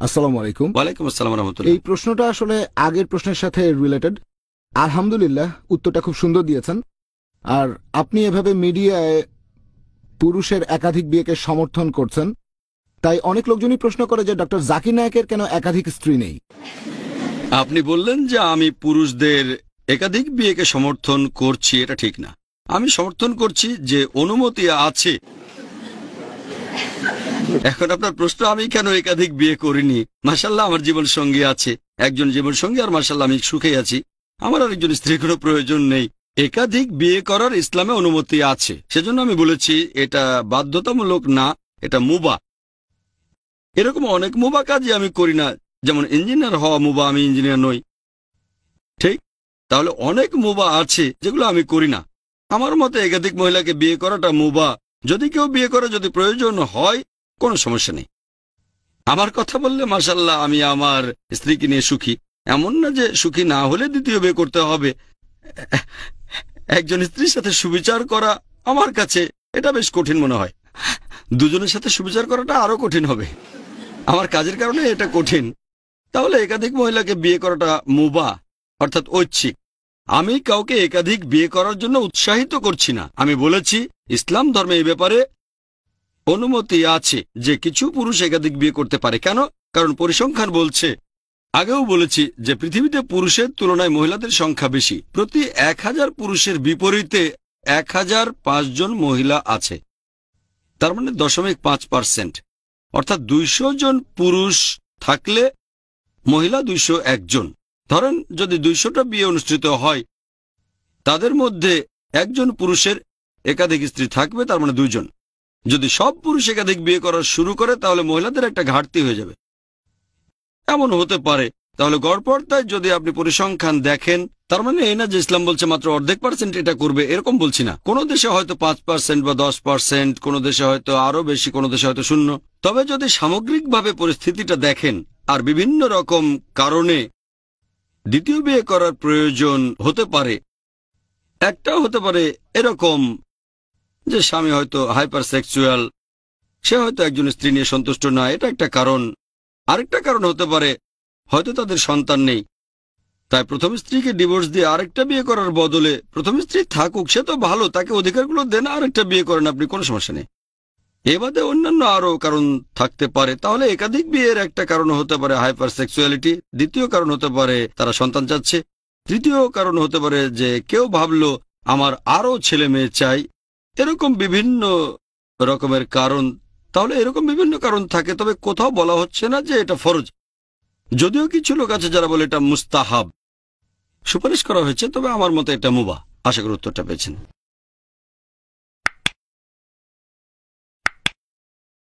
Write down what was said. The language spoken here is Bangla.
আসসালামু আলাইকুম। ওয়ালাইকুম আসসালাম রহমতুল্লাহ। এই প্রশ্নটা আসলে আগের প্রশ্নের সাথে রিলেটেড। আলহামদুলিল্লাহ, উত্তরটা খুব সুন্দর দিয়েছেন। আর আপনি এভাবে মিডিয়ায় পুরুষের একাধিক বিয়েকে সমর্থন করছেন, তাই অনেক লোকজনই প্রশ্ন করে যে ডক্টর জাকির নায়েকের কেন একাধিক স্ত্রী নেই। আপনি বললেন যে আমি পুরুষদের একাধিক বিয়েকে সমর্থন করছি, এটা ঠিক না। আমি সমর্থন করছি যে অনুমতি আছে। এখন আপনার প্রশ্ন, আমি কেন একাধিক বিয়ে করিনি? মাশাআল্লাহ, আমার জীবন সঙ্গী আছে, একজন জীবন সঙ্গী, আর মাশাআল্লাহ আমি সুখেই আছি। আমার আর একজন স্ত্রীর কোনো প্রয়োজন নেই। একাধিক বিয়ে করার ইসলামে অনুমতি আছে, সেজন্য আমি বলেছি এটা বাধ্যতামূলক না, এটা মুবাহ। এরকম অনেক মুবাহ কাজই আমি করি না, যেমন ইঞ্জিনিয়ার হওয়া মুবাহ, আমি ইঞ্জিনিয়ার নই। ঠিক, তাহলে অনেক মুবাহ আছে যেগুলো আমি করি না। আমার মতে একাধিক মহিলাকে বিয়ে করাটা মুবাহ। যদি কেউ বিয়ে করে, যদি প্রয়োজন হয়, কোনো সমস্যা নেই। আমার কথা বললে মাশাআল্লাহ আমি আমার স্ত্রীকে নিয়ে সুখী। এমন না যে সুখী না হলে দ্বিতীয় বিয়ে করতে হবে। একজন স্ত্রীর সাথে সুবিচার করা আমার কাছে এটা বেশ কঠিন মনে হয়। দুজনের সাথে সুবিচার করাটা আরো কঠিন হবে। আমার কাজের কারণে এটা কঠিন। তাহলে একাধিক মহিলাকে বিয়ে করাটা মুবাহ, অর্থাৎ ঐচ্ছিক। আমি কাউকে একাধিক বিয়ে করার জন্য উৎসাহিত করছি না। আমি বলেছি ইসলাম ধর্মে এই ব্যাপারে অনুমতি আছে যে কিছু পুরুষ একাধিক বিয়ে করতে পারে। কেন? কারণ পরিসংখ্যান বলছে, আগেও বলেছি যে পৃথিবীতে পুরুষের তুলনায় মহিলাদের সংখ্যা বেশি। প্রতি 1000 পুরুষের বিপরীতে 1005 জন মহিলা আছে। তার মানে 0.5%, অর্থাৎ 200 জন পুরুষ থাকলে মহিলা 201 জন। ধরেন যদি 200টা বিয়ে অনুষ্ঠিত হয়, তাদের মধ্যে একজন পুরুষের একাধিক স্ত্রী থাকবে, তার মানে 2 জন। যদি সব পুরুষ একাধিক বিয়ে করা শুরু করে, তাহলে মহিলাদের একটা ঘাটতি হয়ে যাবে। এমন হতে পারে। তাহলে গড়পড়তায় যদি আপনি পরিসংখ্যান দেখেন, তার মানে এই না যে ইসলাম বলছে মাত্র অর্ধেক % এটা করবে, এরকম বলছি না। কোন দেশে হয়তো 5% বা 10%, কোন দেশে হয়তো আরো বেশি, কোন দেশে হয়তো 0। তবে যদি সামগ্রিকভাবে পরিস্থিতিটা দেখেন, আর বিভিন্ন রকম কারণে দ্বিতীয় বিয়ে করার প্রয়োজন হতে পারে। একটাও হতে পারে এরকম যে স্বামী হয়তো হাইপার সেক্সুয়াল, সে হয়তো একজন স্ত্রী নিয়ে সন্তুষ্ট নয়, এটা একটা কারণ। আরেকটা কারণ হতে পারে হয়তো তাদের সন্তান নেই, তাই প্রথম স্ত্রীকে ডিভোর্স দিয়ে আরেকটা বিয়ে করার বদলে প্রথম স্ত্রী থাকুক, সে তো ভালো, তাকে অধিকারগুলো দেন, আরেকটা বিয়ে করেন আপনি, কোনো সমস্যা নেই। এ বাদে অন্যান্য আরো কারণ থাকতে পারে। তাহলে একাধিক বিয়ের একটা কারণ হতে পারে হাইপার সেক্সুয়ালিটি, দ্বিতীয় কারণ হতে পারে তারা সন্তান চাচ্ছে, তৃতীয় কারণ হতে পারে যে কেউ ভাবলো আমার আরো ছেলে মেয়ে চাই। এরকম বিভিন্ন রকমের কারণ। তাহলে এরকম বিভিন্ন কারণ থাকে, তবে কোথাও বলা হচ্ছে না যে এটা ফরজ। যদিও কিছু লোক আছে যারা বলে এটা মুস্তাহাব, সুপারিশ করা হয়েছে, তবে আমার মতে এটা মুবাহ। আশা করি উত্তরটা পেয়েছেন।